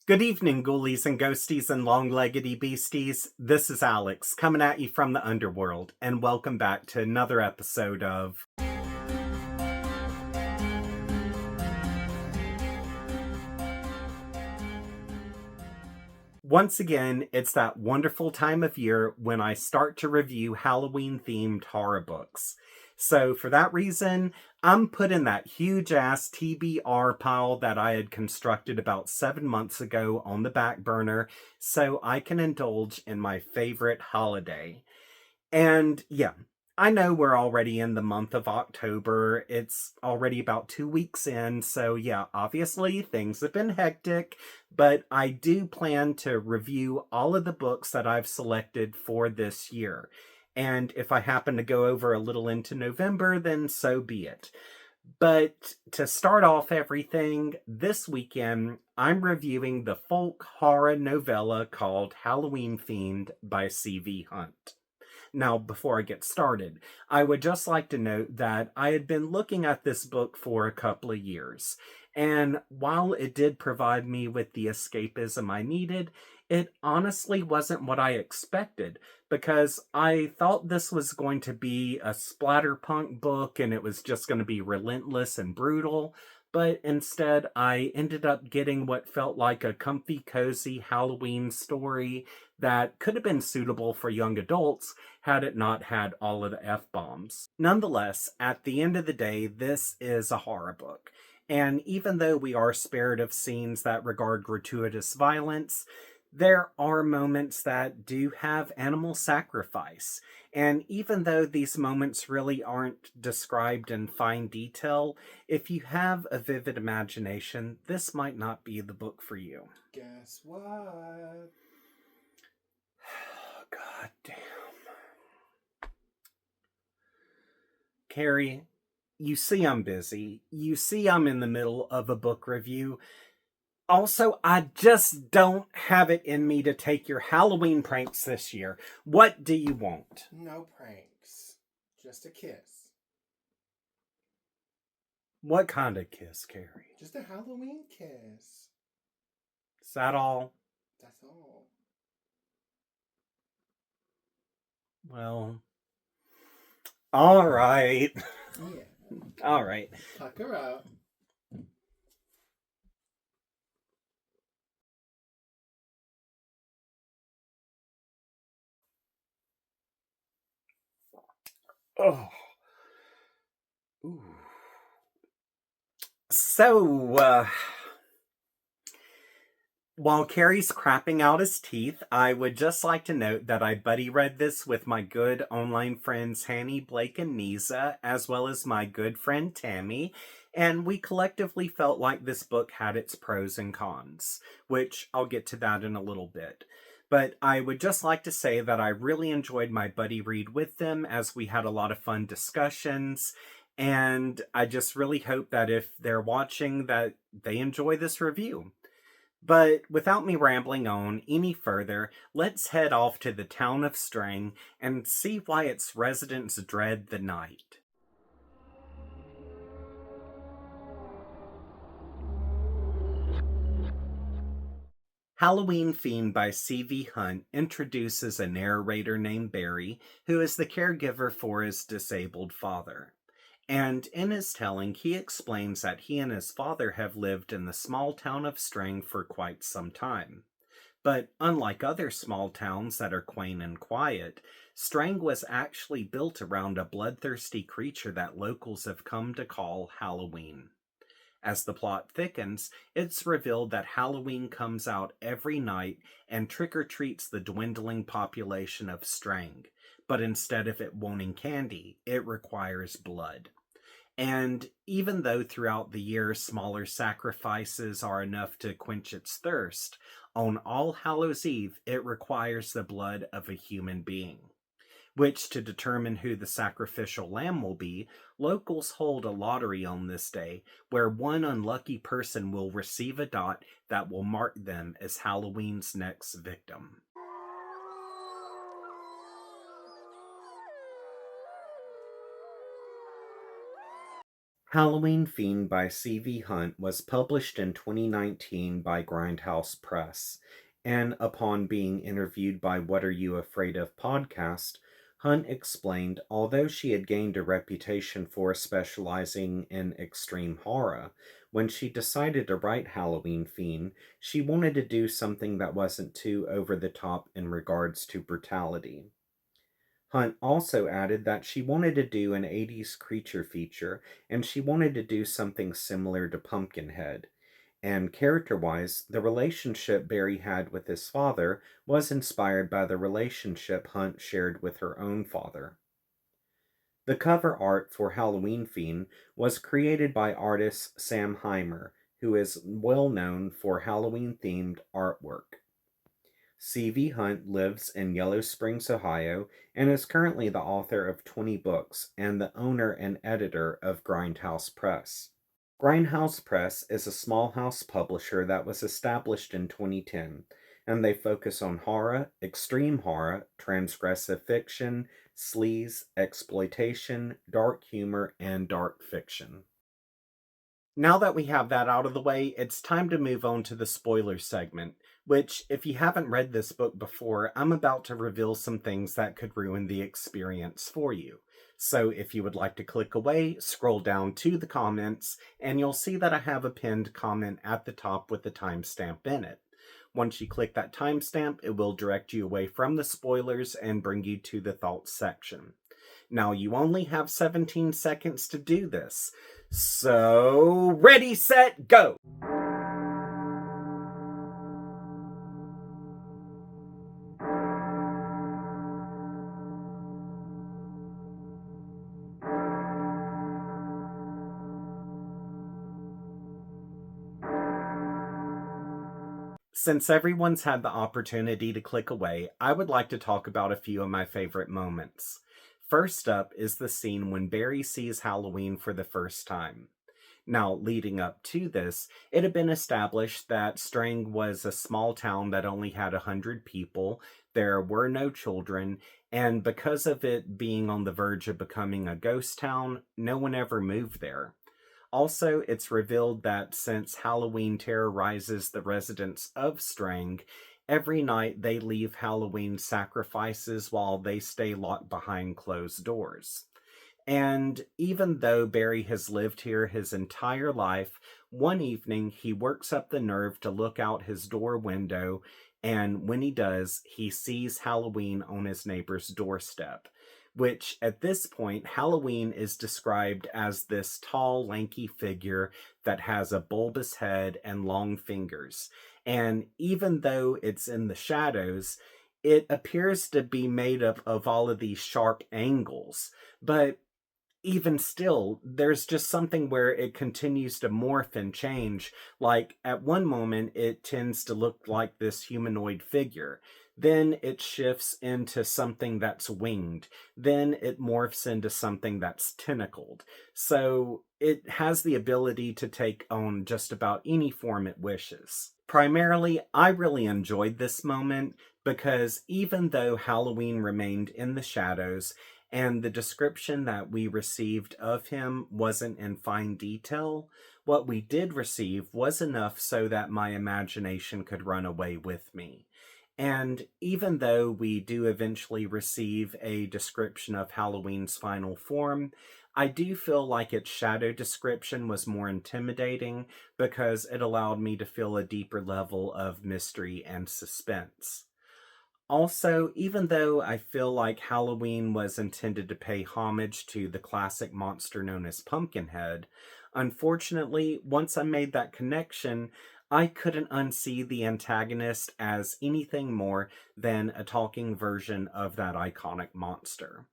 Good evening, ghoulies and ghosties and long-leggedy beasties. This is Alex, coming at you from the underworld, and welcome back to another episode of... Once again, it's that wonderful time of year when I start to review Halloween-themed horror books. So for that reason, I'm putting that huge-ass TBR pile that I had constructed about 7 months ago on the back burner so I can indulge in my favorite holiday. And yeah, I know we're already in the month of October. It's already about 2 weeks in, so yeah, obviously things have been hectic, but I do plan to review all of the books that I've selected for this year. And if I happen to go over a little into November, then so be it. But to start off everything, this weekend I'm reviewing the folk horror novella called Halloween Fiend by C.V. Hunt. Now, before I get started, I would just like to note that I had been looking at this book for a couple of years, and while it did provide me with the escapism I needed, it honestly wasn't what I expected, because I thought this was going to be a splatterpunk book and it was just going to be relentless and brutal, but instead I ended up getting what felt like a comfy, cozy Halloween story that could have been suitable for young adults had it not had all of the F-bombs. Nonetheless, at the end of the day, this is a horror book. And even though we are spared of scenes that regard gratuitous violence, there are moments that do have animal sacrifice. And even though these moments really aren't described in fine detail, if you have a vivid imagination, this might not be the book for you. Guess what? God damn. Carrie, you see I'm busy. You see I'm in the middle of a book review. Also, I just don't have it in me to take your Halloween pranks this year. What do you want? No pranks. Just a kiss. What kind of kiss, Carrie? Just a Halloween kiss. Is that all? That's all. Well, all right. Yeah. All right. Pucker up. Oh. Ooh. So, while Carrie's crapping out his teeth, I would just like to note that I buddy read this with my good online friends Hanny, Blake, and Nisa, as well as my good friend Tammy, and we collectively felt like this book had its pros and cons, which I'll get to that in a little bit. But I would just like to say that I really enjoyed my buddy read with them as we had a lot of fun discussions, and I just really hope that if they're watching that they enjoy this review. But without me rambling on any further, let's head off to the town of Strang and see why its residents dread the night. Halloween Fiend by C.V. Hunt introduces a narrator named Barry, who is the caregiver for his disabled father. And in his telling, he explains that he and his father have lived in the small town of Strang for quite some time. But unlike other small towns that are quaint and quiet, Strang was actually built around a bloodthirsty creature that locals have come to call Halloween. As the plot thickens, it's revealed that Halloween comes out every night and trick-or-treats the dwindling population of Strang, but instead of it wanting candy, it requires blood. And even though throughout the year smaller sacrifices are enough to quench its thirst, on All Hallows Eve it requires the blood of a human being. Which, to determine who the sacrificial lamb will be, locals hold a lottery on this day, where one unlucky person will receive a dot that will mark them as Halloween's next victim. Halloween Fiend by C.V. Hunt was published in 2019 by Grindhouse Press, and upon being interviewed by What Are You Afraid Of podcast, Hunt explained although she had gained a reputation for specializing in extreme horror, when she decided to write Halloween Fiend, she wanted to do something that wasn't too over the top in regards to brutality. Hunt also added that she wanted to do an 80s creature feature and she wanted to do something similar to Pumpkinhead. And character wise, the relationship Barry had with his father was inspired by the relationship Hunt shared with her own father. The cover art for Halloween Fiend was created by artist Sam Heimer, who is well known for Halloween themed artwork. C.V. Hunt lives in Yellow Springs, Ohio, and is currently the author of 20 books and the owner and editor of Grindhouse Press. Grindhouse Press is a small house publisher that was established in 2010, and they focus on horror, extreme horror, transgressive fiction, sleaze, exploitation, dark humor, and dark fiction. Now that we have that out of the way, it's time to move on to the spoiler segment, which, if you haven't read this book before, I'm about to reveal some things that could ruin the experience for you. So if you would like to click away, scroll down to the comments, and you'll see that I have a pinned comment at the top with the timestamp in it. Once you click that timestamp, it will direct you away from the spoilers and bring you to the thoughts section. Now, you only have 17 seconds to do this. So, ready, set, go! Since everyone's had the opportunity to click away, I would like to talk about a few of my favorite moments. First up is the scene when Barry sees Halloween for the first time. Now, leading up to this, it had been established that Strang was a small town that only had 100 people, there were no children, and because of it being on the verge of becoming a ghost town, no one ever moved there. Also, it's revealed that since Halloween terrorizes the residents of Strang, every night they leave Halloween sacrifices while they stay locked behind closed doors. And even though Barry has lived here his entire life, one evening he works up the nerve to look out his door window, and when he does, he sees Halloween on his neighbor's doorstep. Which, at this point, Halloween is described as this tall, lanky figure that has a bulbous head and long fingers. And even though it's in the shadows, it appears to be made up of all of these sharp angles. But even still, there's just something where it continues to morph and change. Like, at one moment, it tends to look like this humanoid figure. Then it shifts into something that's winged. Then it morphs into something that's tentacled. So it has the ability to take on just about any form it wishes. Primarily, I really enjoyed this moment because even though Halloween remained in the shadows, and the description that we received of him wasn't in fine detail, what we did receive was enough so that my imagination could run away with me. And even though we do eventually receive a description of Halloween's final form, I do feel like its shadow description was more intimidating because it allowed me to feel a deeper level of mystery and suspense. Also, even though I feel like Halloween was intended to pay homage to the classic monster known as Pumpkinhead, unfortunately, once I made that connection, I couldn't unsee the antagonist as anything more than a talking version of that iconic monster.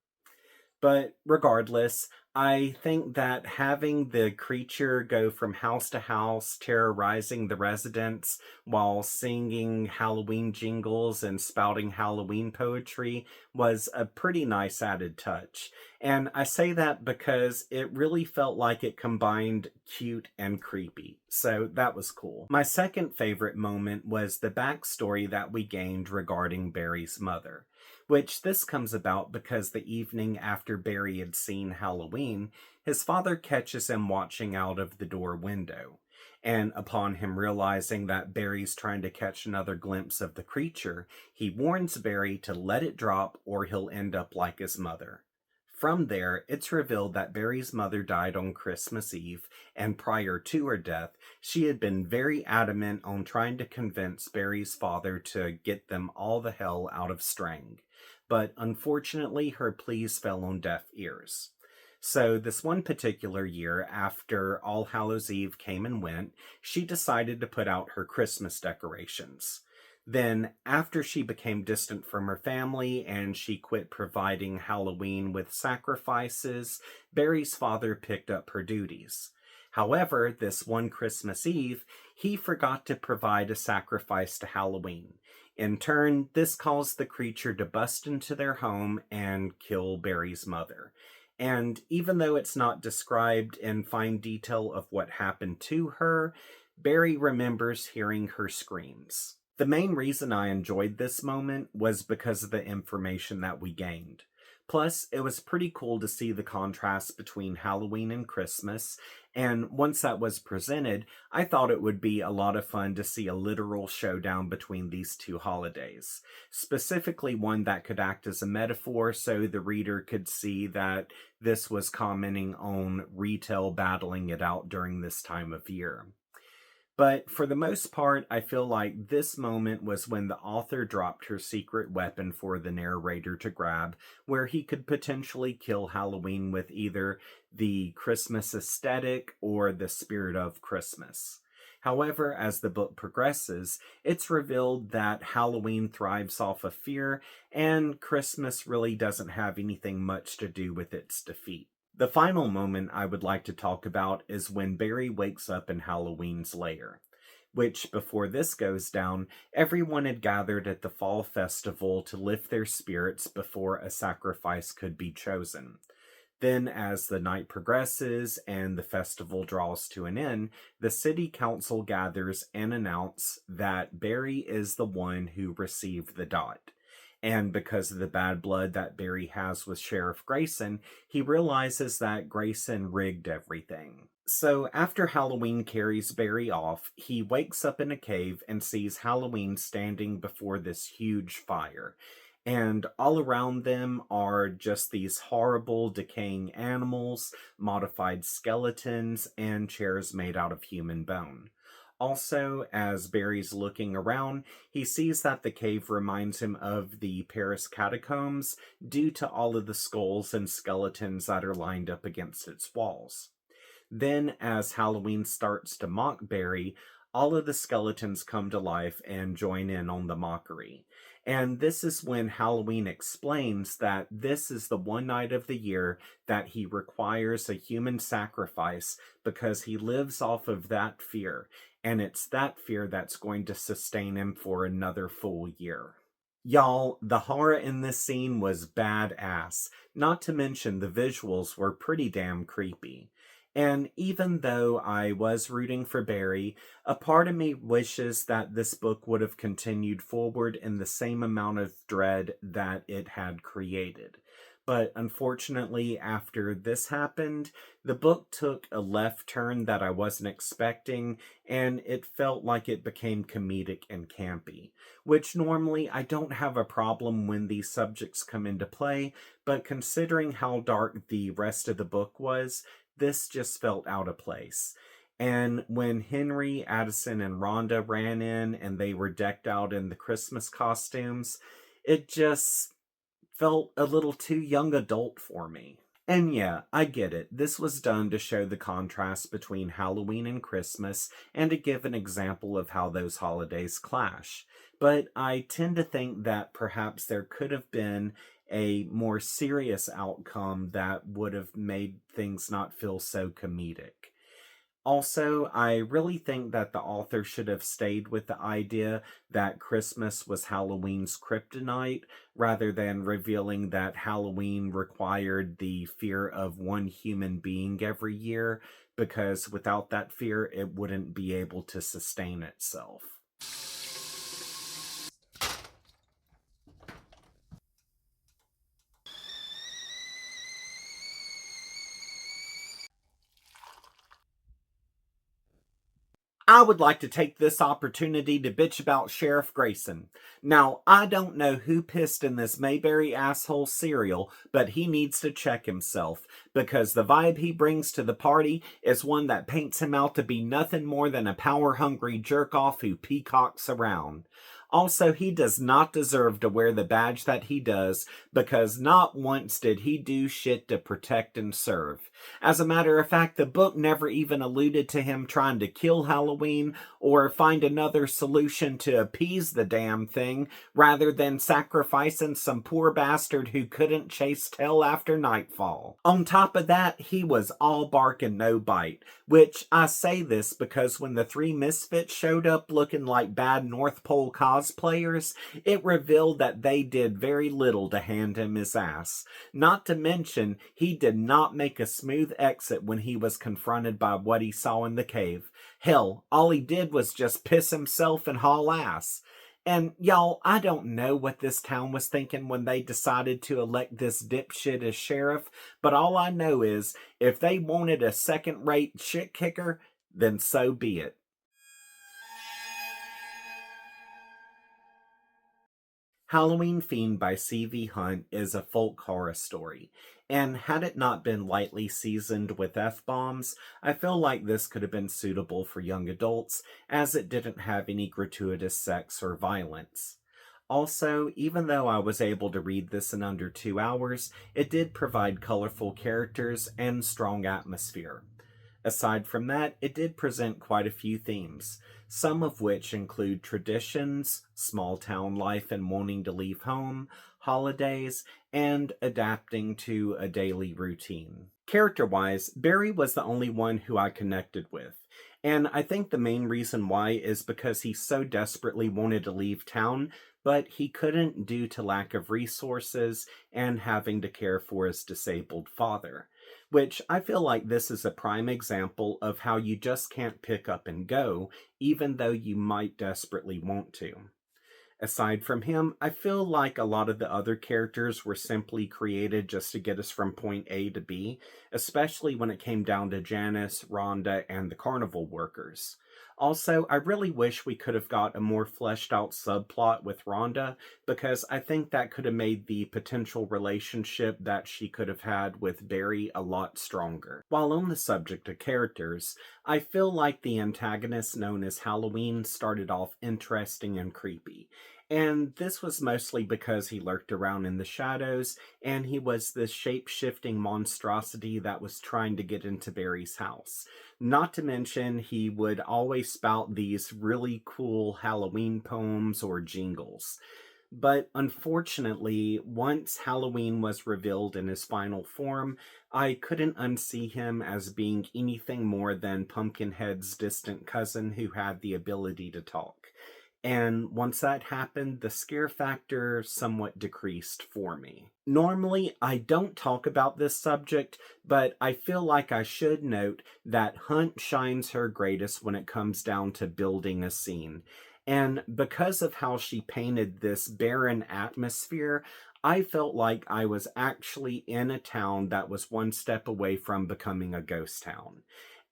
But regardless, I think that having the creature go from house to house, terrorizing the residents while singing Halloween jingles and spouting Halloween poetry was a pretty nice added touch. And I say that because it really felt like it combined cute and creepy. So that was cool. My second favorite moment was the backstory that we gained regarding Barry's mother, which this comes about because the evening after Barry had seen Halloween, Halloween, his father catches him watching out of the door window. And upon him realizing that Barry's trying to catch another glimpse of the creature, he warns Barry to let it drop or he'll end up like his mother. From there, it's revealed that Barry's mother died on Christmas Eve, and prior to her death, she had been very adamant on trying to convince Barry's father to get them all the hell out of Strang. But unfortunately, her pleas fell on deaf ears. So, this one particular year, after All Hallows Eve came and went, she decided to put out her Christmas decorations. Then, after she became distant from her family and she quit providing Halloween with sacrifices, Barry's father picked up her duties. However, this one Christmas Eve, he forgot to provide a sacrifice to Halloween. In turn, this caused the creature to bust into their home and kill Barry's mother. And even though it's not described in fine detail of what happened to her, Barry remembers hearing her screams. The main reason I enjoyed this moment was because of the information that we gained. Plus, it was pretty cool to see the contrast between Halloween and Christmas, and once that was presented, I thought it would be a lot of fun to see a literal showdown between these two holidays. Specifically one that could act as a metaphor so the reader could see that this was commenting on retail battling it out during this time of year. But for the most part, I feel like this moment was when the author dropped her secret weapon for the narrator to grab, where he could potentially kill Halloween with either the Christmas aesthetic or the spirit of Christmas. However, as the book progresses, it's revealed that Halloween thrives off of fear, and Christmas really doesn't have anything much to do with its defeat. The final moment I would like to talk about is when Barry wakes up in Halloween's lair, which, before this goes down, everyone had gathered at the fall festival to lift their spirits before a sacrifice could be chosen. Then, as the night progresses and the festival draws to an end, the city council gathers and announce that Barry is the one who received the dot. And because of the bad blood that Barry has with Sheriff Grayson, he realizes that Grayson rigged everything. So after Halloween carries Barry off, he wakes up in a cave and sees Halloween standing before this huge fire. And all around them are just these horrible decaying animals, modified skeletons, and chairs made out of human bone. Also, as Barry's looking around, he sees that the cave reminds him of the Paris catacombs due to all of the skulls and skeletons that are lined up against its walls. Then, as Halloween starts to mock Barry, all of the skeletons come to life and join in on the mockery. And this is when Halloween explains that this is the one night of the year that he requires a human sacrifice because he lives off of that fear. And it's that fear that's going to sustain him for another full year. Y'all, the horror in this scene was badass. Not to mention the visuals were pretty damn creepy. And even though I was rooting for Barry, a part of me wishes that this book would have continued forward in the same amount of dread that it had created. But unfortunately, after this happened, the book took a left turn that I wasn't expecting, and it felt like it became comedic and campy, which normally I don't have a problem when these subjects come into play, but considering how dark the rest of the book was, this just felt out of place. And when Henry, Addison, and Rhonda ran in and they were decked out in the Christmas costumes, it just felt a little too young adult for me. And yeah, I get it. This was done to show the contrast between Halloween and Christmas and to give an example of how those holidays clash. But I tend to think that perhaps there could have been a more serious outcome that would have made things not feel so comedic. Also, I really think that the author should have stayed with the idea that Christmas was Halloween's kryptonite, rather than revealing that Halloween required the fear of one human being every year, because without that fear, it wouldn't be able to sustain itself. I would like to take this opportunity to bitch about Sheriff Grayson. Now, I don't know who pissed in this Mayberry asshole cereal, but he needs to check himself, because the vibe he brings to the party is one that paints him out to be nothing more than a power-hungry jerk-off who peacocks around. Also, he does not deserve to wear the badge that he does, because not once did he do shit to protect and serve. As a matter of fact, the book never even alluded to him trying to kill Halloween or find another solution to appease the damn thing, rather than sacrificing some poor bastard who couldn't chase tail after nightfall. On top of that, he was all bark and no bite, which I say this because when the three misfits showed up looking like bad North Pole cosplayers, it revealed that they did very little to hand him his ass. Not to mention, he did not make a smooth exit when he was confronted by what he saw in the cave. Hell, all he did was just piss himself and haul ass. And y'all, I don't know what this town was thinking when they decided to elect this dipshit as sheriff, but all I know is if they wanted a second-rate shit kicker, then so be it. Halloween Fiend by C.V. Hunt is a folk horror story, and had it not been lightly seasoned with F-bombs, I feel like this could have been suitable for young adults, as it didn't have any gratuitous sex or violence. Also, even though I was able to read this in under 2 hours, it did provide colorful characters and strong atmosphere. Aside from that, it did present quite a few themes, some of which include traditions, small town life and wanting to leave home, holidays, and adapting to a daily routine. Character-wise, Barry was the only one who I connected with, and I think the main reason why is because he so desperately wanted to leave town, but he couldn't due to lack of resources and having to care for his disabled father. Which I feel like this is a prime example of how you just can't pick up and go, even though you might desperately want to. Aside from him, I feel like a lot of the other characters were simply created just to get us from point A to B, especially when it came down to Janice, Rhonda, and the carnival workers. Also, I really wish we could have got a more fleshed out subplot with Rhonda, because I think that could have made the potential relationship that she could have had with Barry a lot stronger. While on the subject of characters, I feel like the antagonist known as Halloween started off interesting and creepy. And this was mostly because he lurked around in the shadows, and he was this shape-shifting monstrosity that was trying to get into Barry's house. Not to mention, he would always spout these really cool Halloween poems or jingles. But unfortunately, once Halloween was revealed in his final form, I couldn't unsee him as being anything more than Pumpkinhead's distant cousin who had the ability to talk. And once that happened, the scare factor somewhat decreased for me. Normally, I don't talk about this subject, but I feel like I should note that Hunt shines her greatest when it comes down to building a scene. And because of how she painted this barren atmosphere, I felt like I was actually in a town that was one step away from becoming a ghost town.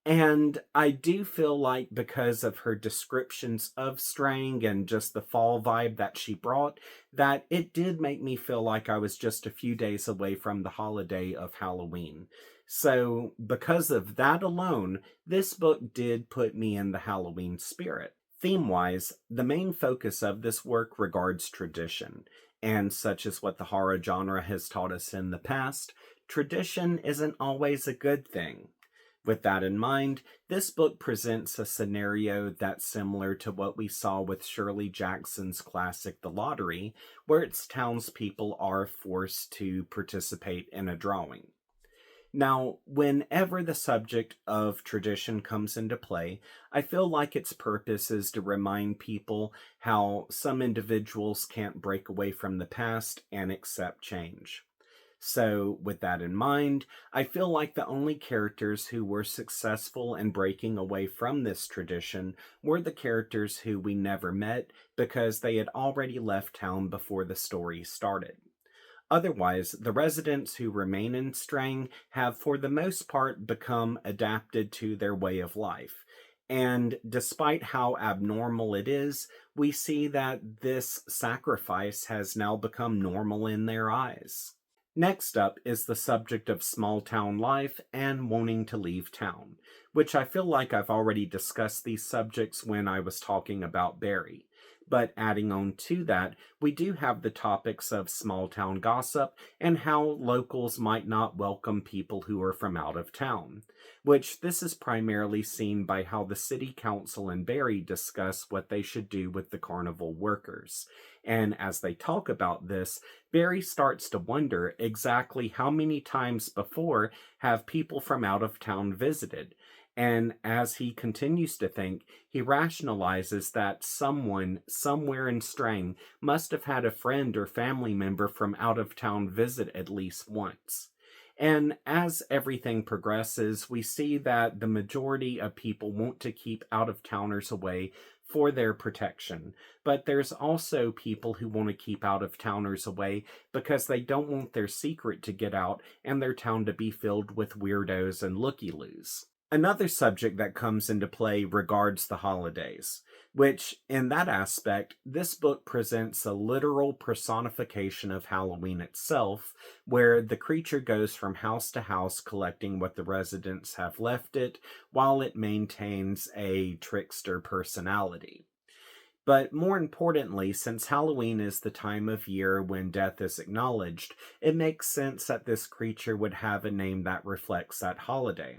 And I do feel like because of her descriptions of Strang and just the fall vibe that she brought, that it did make me feel like I was just a few days away from the holiday of Halloween. So, because of that alone, this book did put me in the Halloween spirit. Theme-wise, the main focus of this work regards tradition, and such as what the horror genre has taught us in the past, tradition isn't always a good thing. With that in mind, this book presents a scenario that's similar to what we saw with Shirley Jackson's classic The Lottery, where its townspeople are forced to participate in a drawing. Now, whenever the subject of tradition comes into play, I feel like its purpose is to remind people how some individuals can't break away from the past and accept change. So, with that in mind, I feel like the only characters who were successful in breaking away from this tradition were the characters who we never met because they had already left town before the story started. Otherwise, the residents who remain in Strang have for the most part become adapted to their way of life. And despite how abnormal it is, we see that this sacrifice has now become normal in their eyes. Next up is the subject of small town life and wanting to leave town, which I feel like I've already discussed these subjects when I was talking about Barry. But adding on to that, we do have the topics of small town gossip and how locals might not welcome people who are from out of town, which this is primarily seen by how the city council and Barry discuss what they should do with the carnival workers. And as they talk about this, Barry starts to wonder exactly how many times before have people from out of town visited. And as he continues to think, he rationalizes that someone somewhere in Strang must have had a friend or family member from out of town visit at least once. And as everything progresses, we see that the majority of people want to keep out of towners away for their protection. But there's also people who want to keep out of towners away because they don't want their secret to get out and their town to be filled with weirdos and looky-loos. Another subject that comes into play regards the holidays, which, in that aspect, this book presents a literal personification of Halloween itself, where the creature goes from house to house collecting what the residents have left it, while it maintains a trickster personality. But more importantly, since Halloween is the time of year when death is acknowledged, it makes sense that this creature would have a name that reflects that holiday.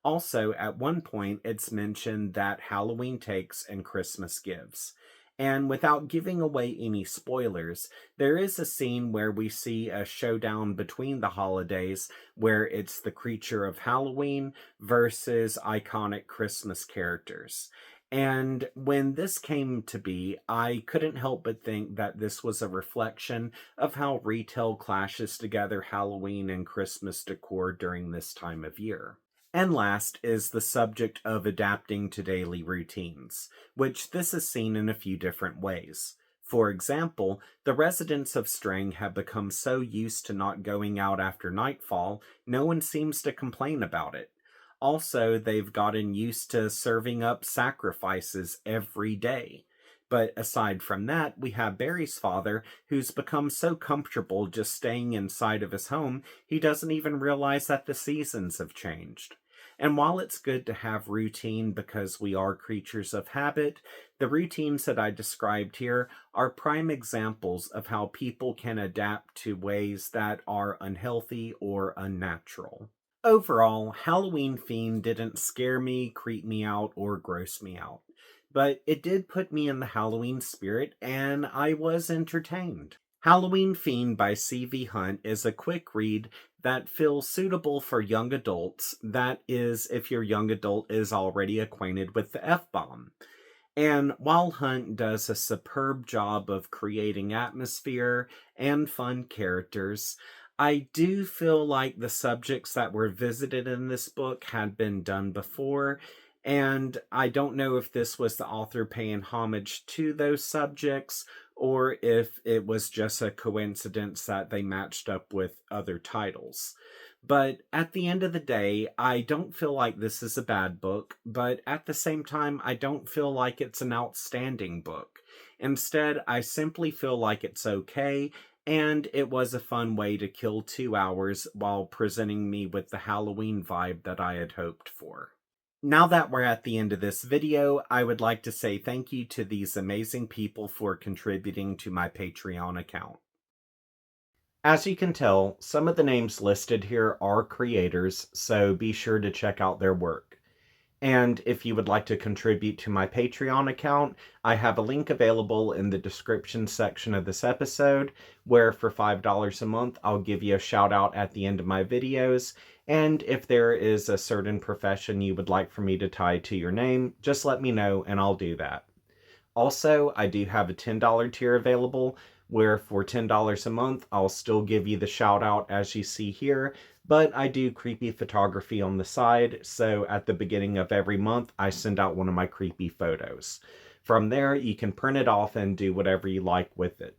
Also, at one point, it's mentioned that Halloween takes and Christmas gives. And without giving away any spoilers, there is a scene where we see a showdown between the holidays where it's the creature of Halloween versus iconic Christmas characters. And when this came to be, I couldn't help but think that this was a reflection of how retail clashes together Halloween and Christmas decor during this time of year. And last is the subject of adapting to daily routines, which this is seen in a few different ways. For example, the residents of String have become so used to not going out after nightfall, no one seems to complain about it. Also, they've gotten used to serving up sacrifices every day. But aside from that, we have Barry's father, who's become so comfortable just staying inside of his home, he doesn't even realize that the seasons have changed. And while it's good to have routine because we are creatures of habit, the routines that I described here are prime examples of how people can adapt to ways that are unhealthy or unnatural. Overall, Halloween Fiend didn't scare me, creep me out, or gross me out. But it did put me in the Halloween spirit, and I was entertained. Halloween Fiend by C.V. Hunt is a quick read that feels suitable for young adults. That is, if your young adult is already acquainted with the F-bomb. And while Hunt does a superb job of creating atmosphere and fun characters, I do feel like the subjects that were visited in this book had been done before, and I don't know if this was the author paying homage to those subjects or if it was just a coincidence that they matched up with other titles. But at the end of the day, I don't feel like this is a bad book, but at the same time, I don't feel like it's an outstanding book. Instead, I simply feel like it's okay, and it was a fun way to kill 2 hours while presenting me with the Halloween vibe that I had hoped for. Now that we're at the end of this video, I would like to say thank you to these amazing people for contributing to my Patreon account. As you can tell, some of the names listed here are creators, so be sure to check out their work. And if you would like to contribute to my Patreon account, I have a link available in the description section of this episode, where for $5 a month, I'll give you a shout out at the end of my videos. And if there is a certain profession you would like for me to tie to your name, just let me know and I'll do that. Also, I do have a $10 tier available, where for $10 a month, I'll still give you the shout out as you see here, but I do creepy photography on the side, so at the beginning of every month, I send out one of my creepy photos. From there, you can print it off and do whatever you like with it.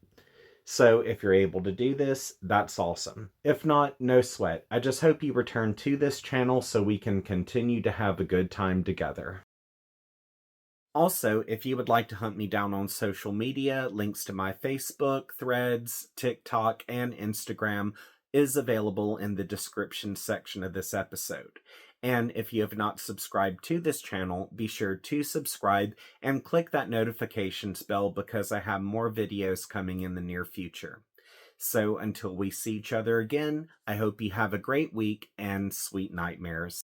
So if you're able to do this, that's awesome. If not, no sweat. I just hope you return to this channel so we can continue to have a good time together. Also, if you would like to hunt me down on social media, links to my Facebook, Threads, TikTok, and Instagram is available in the description section of this episode. And if you have not subscribed to this channel, be sure to subscribe and click that notifications bell because I have more videos coming in the near future. So until we see each other again, I hope you have a great week and sweet nightmares.